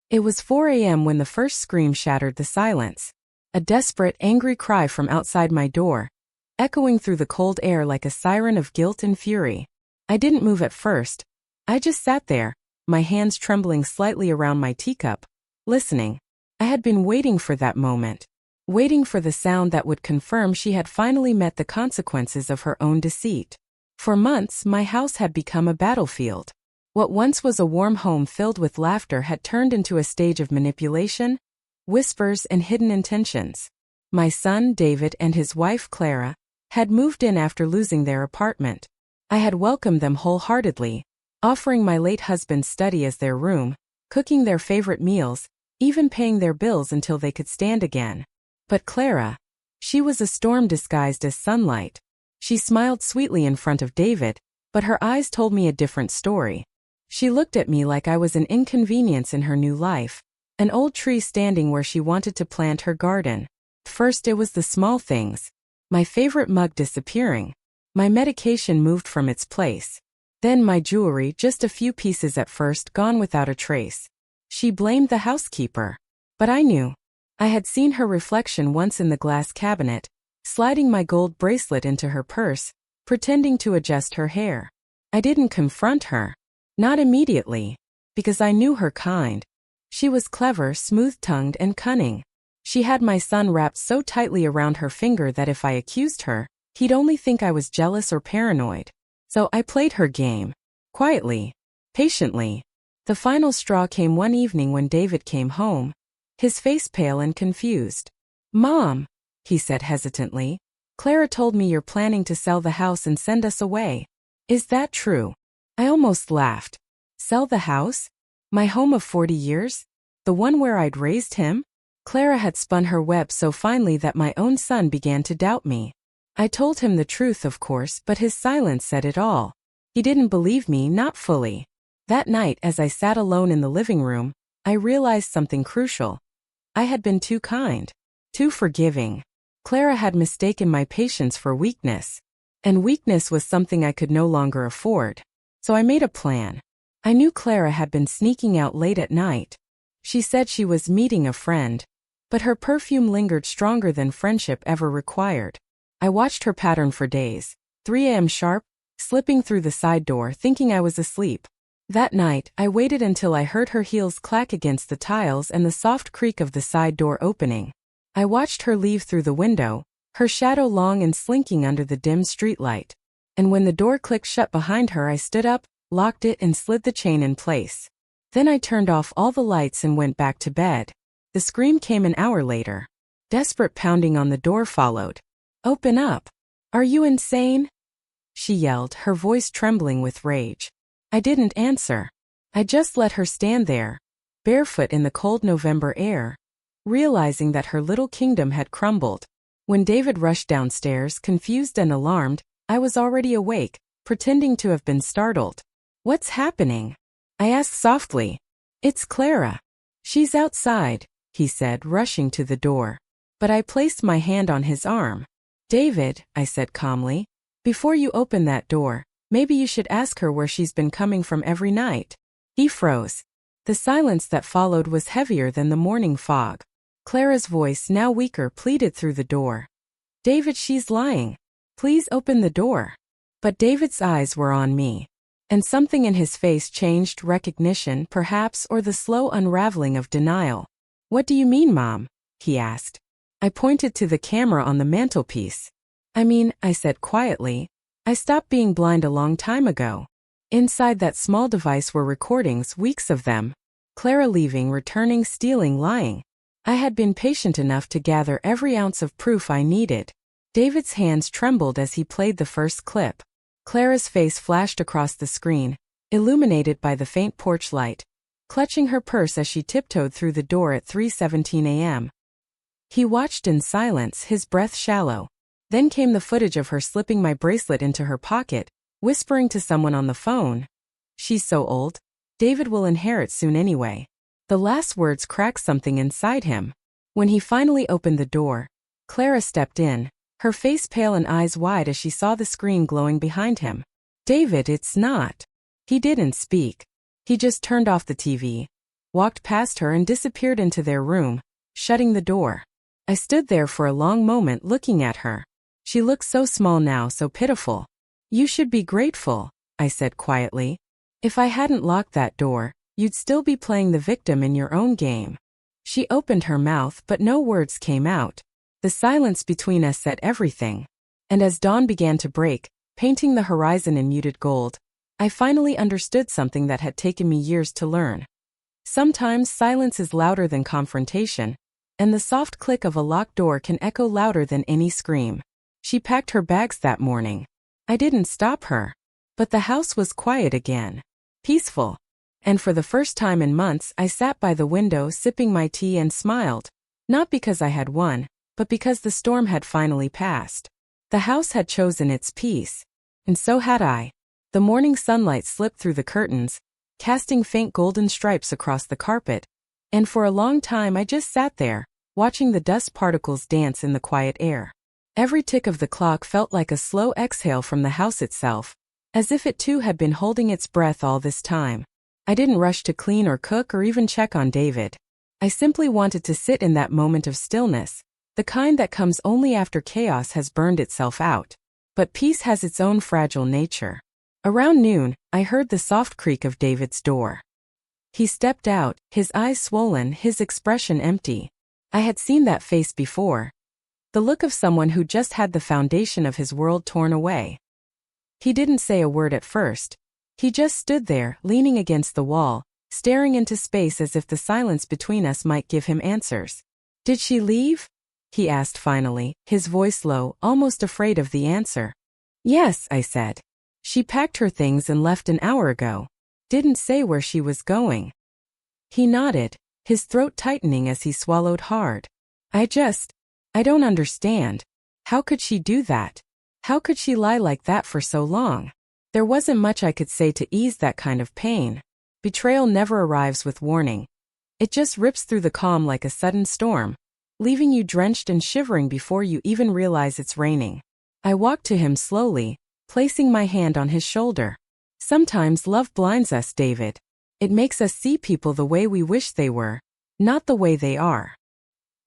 It was 4 a.m. when the first scream shattered the silence. A desperate, angry cry from outside my door, echoing through the cold air like a siren of guilt and fury. I didn't move at first. I just sat there, my hands trembling slightly around my teacup, listening. I had been waiting for that moment, waiting for the sound that would confirm she had finally met the consequences of her own deceit. For months, my house had become a battlefield. What once was a warm home filled with laughter had turned into a stage of manipulation, whispers, and hidden intentions. My son, David, and his wife, Clara, had moved in after losing their apartment. I had welcomed them wholeheartedly, offering my late husband's study as their room, cooking their favorite meals, even paying their bills until they could stand again. But Clara, she was a storm disguised as sunlight. She smiled sweetly in front of David, but her eyes told me a different story. She looked at me like I was an inconvenience in her new life, an old tree standing where she wanted to plant her garden. First it was the small things. My favorite mug disappearing. My medication moved from its place. Then my jewelry, just a few pieces at first, gone without a trace. She blamed the housekeeper. But I knew. I had seen her reflection once in the glass cabinet, sliding my gold bracelet into her purse, pretending to adjust her hair. I didn't confront her. Not immediately. Because I knew her kind. She was clever, smooth-tongued, and cunning. She had my son wrapped so tightly around her finger that if I accused her, he'd only think I was jealous or paranoid. So I played her game. Quietly. Patiently. The final straw came one evening when David came home, his face pale and confused. "Mom," he said hesitantly, "Clara told me you're planning to sell the house and send us away. Is that true?" I almost laughed. Sell the house? My home of 40 years? The one where I'd raised him? Clara had spun her web so finely that my own son began to doubt me. I told him the truth, of course, but his silence said it all. He didn't believe me, not fully. That night, as I sat alone in the living room, I realized something crucial. I had been too kind, too forgiving. Clara had mistaken my patience for weakness. And weakness was something I could no longer afford. So I made a plan. I knew Clara had been sneaking out late at night. She said she was meeting a friend. But her perfume lingered stronger than friendship ever required. I watched her pattern for days, 3 a.m. sharp, slipping through the side door thinking I was asleep. That night, I waited until I heard her heels clack against the tiles and the soft creak of the side door opening. I watched her leave through the window, her shadow long and slinking under the dim streetlight. And when the door clicked shut behind her, I stood up, locked it, and slid the chain in place. Then I turned off all the lights and went back to bed. The scream came an hour later. Desperate pounding on the door followed. "Open up. Are you insane?" she yelled, her voice trembling with rage. I didn't answer. I just let her stand there, barefoot in the cold November air, realizing that her little kingdom had crumbled. When David rushed downstairs, confused and alarmed, I was already awake, pretending to have been startled. "What's happening?" I asked softly. "It's Clara. She's outside," he said, rushing to the door. But I placed my hand on his arm. "David," I said calmly, "before you open that door, maybe you should ask her where she's been coming from every night." He froze. The silence that followed was heavier than the morning fog. Clara's voice, now weaker, pleaded through the door. "David, she's lying. Please open the door." But David's eyes were on me. And something in his face changed, recognition, perhaps, or the slow unraveling of denial. "What do you mean, Mom?" he asked. I pointed to the camera on the mantelpiece. I said quietly, I stopped being blind a long time ago. Inside that small device were recordings, weeks of them. Clara leaving, returning, stealing, lying. I had been patient enough to gather every ounce of proof I needed. David's hands trembled as he played the first clip. Clara's face flashed across the screen, illuminated by the faint porch light, clutching her purse as she tiptoed through the door at 3:17 a.m. He watched in silence, his breath shallow. Then came the footage of her slipping my bracelet into her pocket, whispering to someone on the phone, "She's so old. David will inherit soon anyway." The last words cracked something inside him. When he finally opened the door, Clara stepped in, her face pale and eyes wide as she saw the screen glowing behind him. "David, it's not." He didn't speak. He just turned off the TV. walked past her and disappeared into their room, shutting the door. I stood there for a long moment looking at her. She looked so small now, so pitiful. "You should be grateful," I said quietly. "If I hadn't locked that door, you'd still be playing the victim in your own game." She opened her mouth but no words came out. The silence between us said everything. And as dawn began to break, painting the horizon in muted gold, I finally understood something that had taken me years to learn. Sometimes silence is louder than confrontation, and the soft click of a locked door can echo louder than any scream. She packed her bags that morning. I didn't stop her. But the house was quiet again. Peaceful. And for the first time in months, I sat by the window sipping my tea and smiled. Not because I had won, but because the storm had finally passed. The house had chosen its peace. And so had I. The morning sunlight slipped through the curtains, casting faint golden stripes across the carpet. And for a long time I just sat there, watching the dust particles dance in the quiet air. Every tick of the clock felt like a slow exhale from the house itself, as if it too had been holding its breath all this time. I didn't rush to clean or cook or even check on David. I simply wanted to sit in that moment of stillness, the kind that comes only after chaos has burned itself out. But peace has its own fragile nature. Around noon, I heard the soft creak of David's door. He stepped out, his eyes swollen, his expression empty. I had seen that face before. The look of someone who just had the foundation of his world torn away. He didn't say a word at first. He just stood there, leaning against the wall, staring into space as if the silence between us might give him answers. "Did she leave?" he asked finally, his voice low, almost afraid of the answer. "Yes," I said. "She packed her things and left an hour ago. Didn't say where she was going." He nodded, his throat tightening as he swallowed hard. I don't understand. How could she do that? How could she lie like that for so long?" There wasn't much I could say to ease that kind of pain. Betrayal never arrives with warning. It just rips through the calm like a sudden storm, leaving you drenched and shivering before you even realize it's raining. I walked to him slowly, placing my hand on his shoulder. "Sometimes love blinds us, David. It makes us see people the way we wish they were, not the way they are."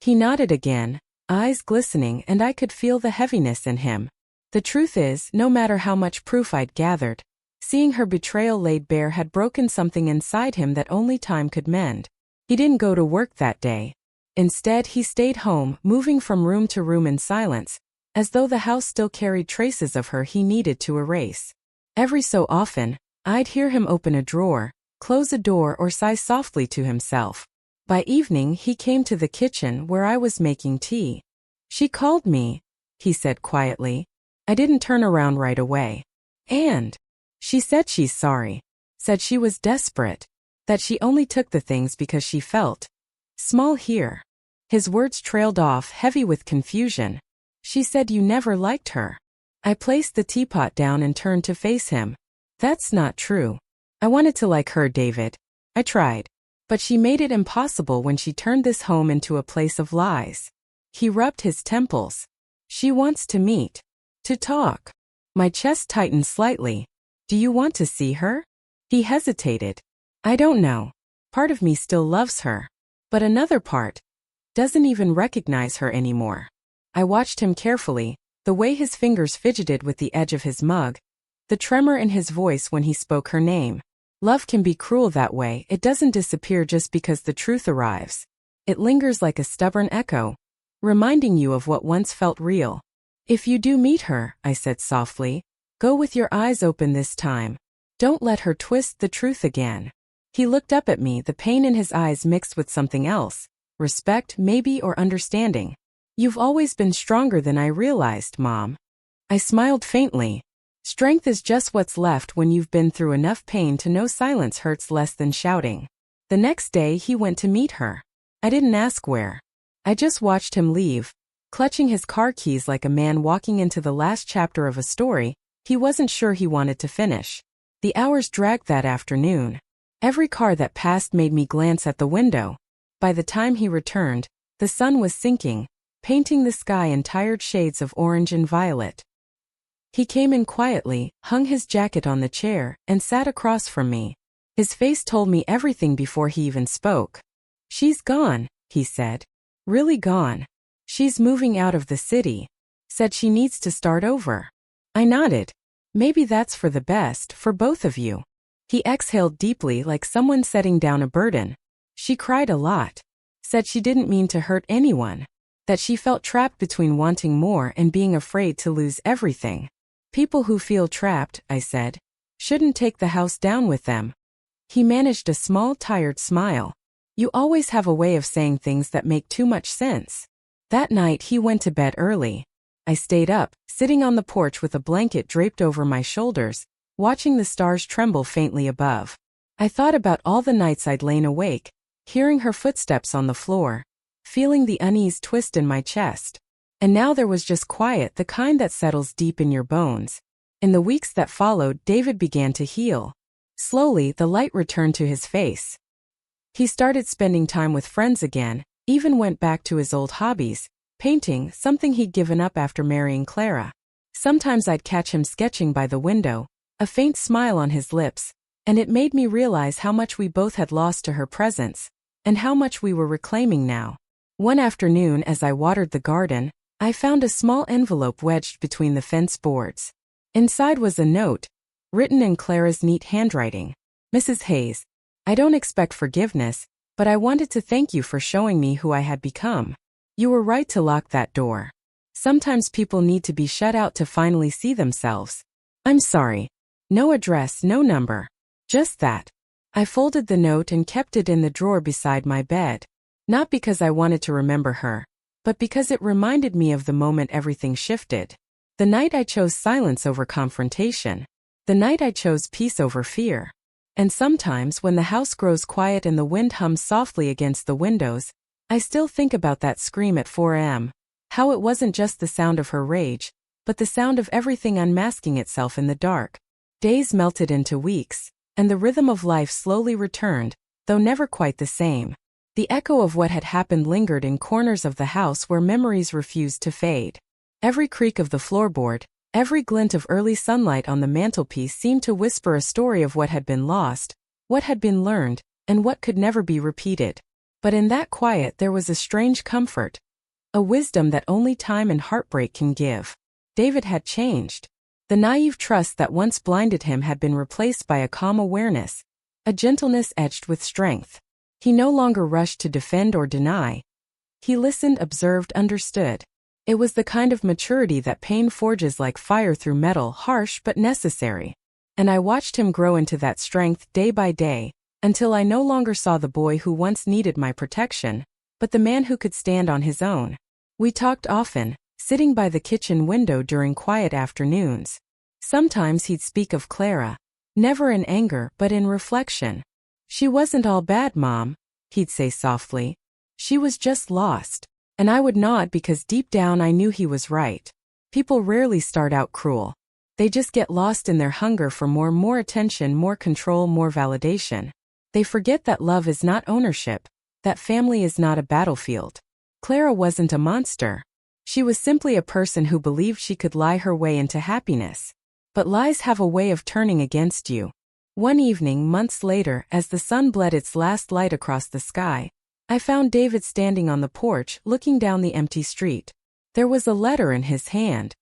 He nodded again, eyes glistening, and I could feel the heaviness in him. The truth is, no matter how much proof I'd gathered, seeing her betrayal laid bare had broken something inside him that only time could mend. He didn't go to work that day. Instead, he stayed home, moving from room to room in silence, as though the house still carried traces of her he needed to erase. Every so often, I'd hear him open a drawer, close a door, or sigh softly to himself. By evening, he came to the kitchen where I was making tea. "She called me," he said quietly. I didn't turn around right away. "And?" "She said she's sorry. Said she was desperate. That she only took the things because she felt small here." His words trailed off, heavy with confusion. "She said you never liked her." I placed the teapot down and turned to face him. "That's not true. I wanted to like her, David. I tried. But she made it impossible when she turned this home into a place of lies." He rubbed his temples. "She wants to meet. To talk." My chest tightened slightly. "Do you want to see her?" He hesitated. "I don't know. Part of me still loves her. But another part doesn't even recognize her anymore." I watched him carefully, the way his fingers fidgeted with the edge of his mug, the tremor in his voice when he spoke her name. Love can be cruel that way. It doesn't disappear just because the truth arrives. It lingers like a stubborn echo, reminding you of what once felt real. "If you do meet her," I said softly, "go with your eyes open this time. Don't let her twist the truth again." He looked up at me, the pain in his eyes mixed with something else, respect maybe, or understanding. "You've always been stronger than I realized, Mom." I smiled faintly. Strength is just what's left when you've been through enough pain to know silence hurts less than shouting. The next day he went to meet her. I didn't ask where. I just watched him leave, clutching his car keys like a man walking into the last chapter of a story he wasn't sure he wanted to finish. The hours dragged that afternoon. Every car that passed made me glance at the window. By the time he returned, the sun was sinking, painting the sky in tired shades of orange and violet. He came in quietly, hung his jacket on the chair, and sat across from me. His face told me everything before he even spoke. She's gone, he said. Really gone. She's moving out of the city. Said she needs to start over. I nodded. Maybe that's for the best, for both of you. He exhaled deeply like someone setting down a burden. She cried a lot. Said she didn't mean to hurt anyone. That she felt trapped between wanting more and being afraid to lose everything. People who feel trapped, I said, shouldn't take the house down with them. He managed a small, tired smile. You always have a way of saying things that make too much sense. That night he went to bed early. I stayed up, sitting on the porch with a blanket draped over my shoulders, watching the stars tremble faintly above. I thought about all the nights I'd lain awake, hearing her footsteps on the floor, feeling the unease twist in my chest. And now there was just quiet, the kind that settles deep in your bones. In the weeks that followed, David began to heal. Slowly, the light returned to his face. He started spending time with friends again, even went back to his old hobbies, painting, something he'd given up after marrying Clara. Sometimes I'd catch him sketching by the window, a faint smile on his lips, and it made me realize how much we both had lost to her presence, and how much we were reclaiming now. One afternoon, as I watered the garden, I found a small envelope wedged between the fence boards. Inside was a note, written in Clara's neat handwriting. Mrs. Hayes, I don't expect forgiveness, but I wanted to thank you for showing me who I had become. You were right to lock that door. Sometimes people need to be shut out to finally see themselves. I'm sorry. No address, no number. Just that. I folded the note and kept it in the drawer beside my bed. Not because I wanted to remember her, but because it reminded me of the moment everything shifted. The night I chose silence over confrontation. The night I chose peace over fear. And sometimes when the house grows quiet and the wind hums softly against the windows, I still think about that scream at 4 a.m. How it wasn't just the sound of her rage, but the sound of everything unmasking itself in the dark. Days melted into weeks, and the rhythm of life slowly returned, though never quite the same. The echo of what had happened lingered in corners of the house where memories refused to fade. Every creak of the floorboard, every glint of early sunlight on the mantelpiece seemed to whisper a story of what had been lost, what had been learned, and what could never be repeated. But in that quiet there was a strange comfort, a wisdom that only time and heartbreak can give. David had changed. The naive trust that once blinded him had been replaced by a calm awareness, a gentleness etched with strength. He no longer rushed to defend or deny. He listened, observed, understood. It was the kind of maturity that pain forges like fire through metal, harsh but necessary. And I watched him grow into that strength day by day, until I no longer saw the boy who once needed my protection, but the man who could stand on his own. We talked often, sitting by the kitchen window during quiet afternoons. Sometimes he'd speak of Clara, never in anger but in reflection. She wasn't all bad, Mom, he'd say softly. She was just lost. And I would nod because deep down I knew he was right. People rarely start out cruel. They just get lost in their hunger for more attention, more control, more validation. They forget that love is not ownership, that family is not a battlefield. Clara wasn't a monster. She was simply a person who believed she could lie her way into happiness. But lies have a way of turning against you. One evening, months later, as the sun bled its last light across the sky, I found David standing on the porch, looking down the empty street. There was a letter in his hand.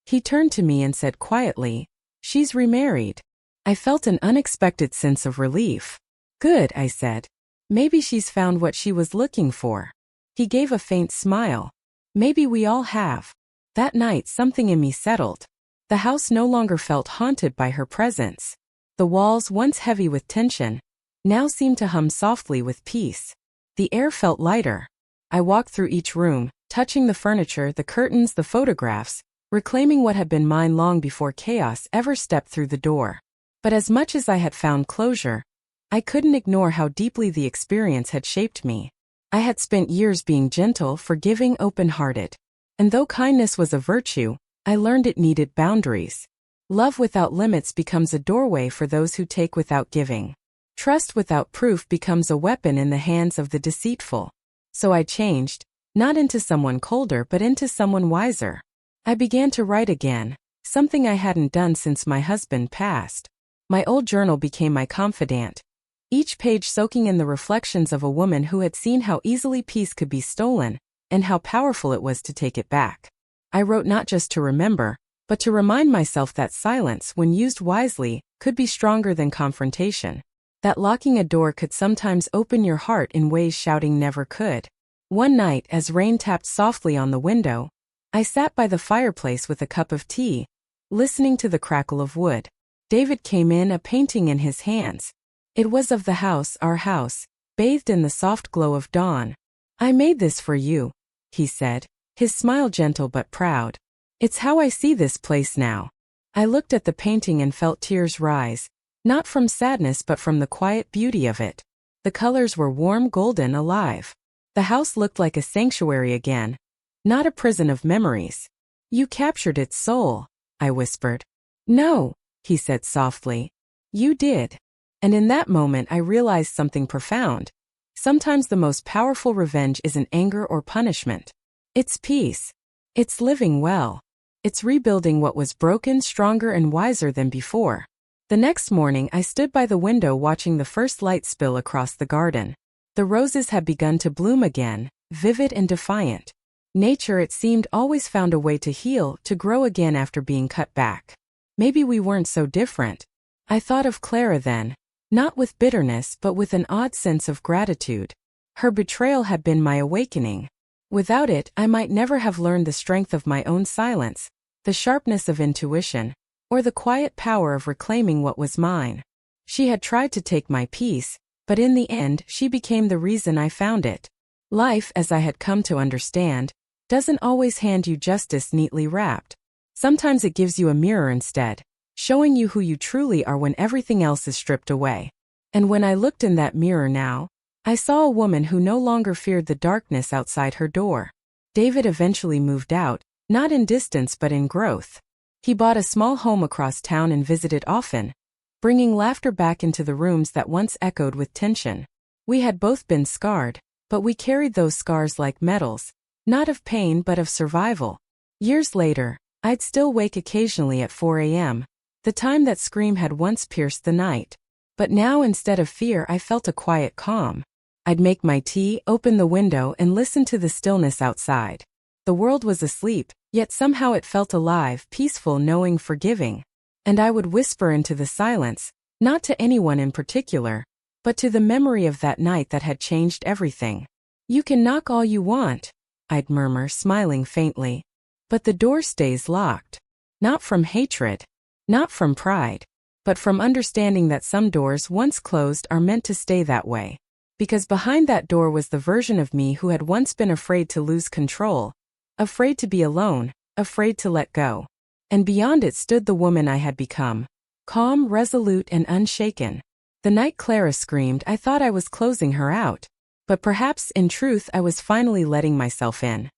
He turned to me and said quietly, "She's remarried." I felt an unexpected sense of relief. "Good," I said. "Maybe she's found what she was looking for." He gave a faint smile. "Maybe we all have." That night something in me settled. The house no longer felt haunted by her presence. The walls, once heavy with tension, now seemed to hum softly with peace. The air felt lighter. I walked through each room, touching the furniture, the curtains, the photographs, reclaiming what had been mine long before chaos ever stepped through the door. But as much as I had found closure, I couldn't ignore how deeply the experience had shaped me. I had spent years being gentle, forgiving, open-hearted. And though kindness was a virtue, I learned it needed boundaries. Love without limits becomes a doorway for those who take without giving. Trust without proof becomes a weapon in the hands of the deceitful. So I changed, not into someone colder but into someone wiser. I began to write again, something I hadn't done since my husband passed. My old journal became my confidant, each page soaking in the reflections of a woman who had seen how easily peace could be stolen, and how powerful it was to take it back. I wrote not just to remember, but to remind myself that silence, when used wisely, could be stronger than confrontation. That locking a door could sometimes open your heart in ways shouting never could. One night, as rain tapped softly on the window, I sat by the fireplace with a cup of tea, listening to the crackle of wood. David came in, a painting in his hands. It was of the house, our house, bathed in the soft glow of dawn. "I made this for you," he said, his smile gentle but proud. "It's how I see this place now." I looked at the painting and felt tears rise, not from sadness but from the quiet beauty of it. The colors were warm, golden, alive. The house looked like a sanctuary again, not a prison of memories. "You captured its soul," I whispered. "No," he said softly. "You did." And in that moment I realized something profound. Sometimes the most powerful revenge isn't anger or punishment. It's peace. It's living well. It's rebuilding what was broken, stronger and wiser than before. The next morning I stood by the window watching the first light spill across the garden. The roses had begun to bloom again, vivid and defiant. Nature, it seemed, always found a way to heal, to grow again after being cut back. Maybe we weren't so different. I thought of Clara then, not with bitterness but with an odd sense of gratitude. Her betrayal had been my awakening. Without it, I might never have learned the strength of my own silence, the sharpness of intuition, or the quiet power of reclaiming what was mine. She had tried to take my peace, but in the end, she became the reason I found it. Life, as I had come to understand, doesn't always hand you justice neatly wrapped. Sometimes it gives you a mirror instead, showing you who you truly are when everything else is stripped away. And when I looked in that mirror now, I saw a woman who no longer feared the darkness outside her door. David eventually moved out, not in distance but in growth. He bought a small home across town and visited often, bringing laughter back into the rooms that once echoed with tension. We had both been scarred, but we carried those scars like medals, not of pain but of survival. Years later, I'd still wake occasionally at 4 a.m., the time that scream had once pierced the night. But now, instead of fear, I felt a quiet calm. I'd make my tea, open the window, and listen to the stillness outside. The world was asleep, yet somehow it felt alive, peaceful, knowing, forgiving. And I would whisper into the silence, not to anyone in particular, but to the memory of that night that had changed everything. "You can knock all you want," I'd murmur, smiling faintly. "But the door stays locked. Not from hatred. Not from pride. But from understanding that some doors once closed are meant to stay that way. Because behind that door was the version of me who had once been afraid to lose control, afraid to be alone, afraid to let go. And beyond it stood the woman I had become, calm, resolute, and unshaken. The night Clara screamed, I thought I was closing her out. But perhaps, in truth, I was finally letting myself in.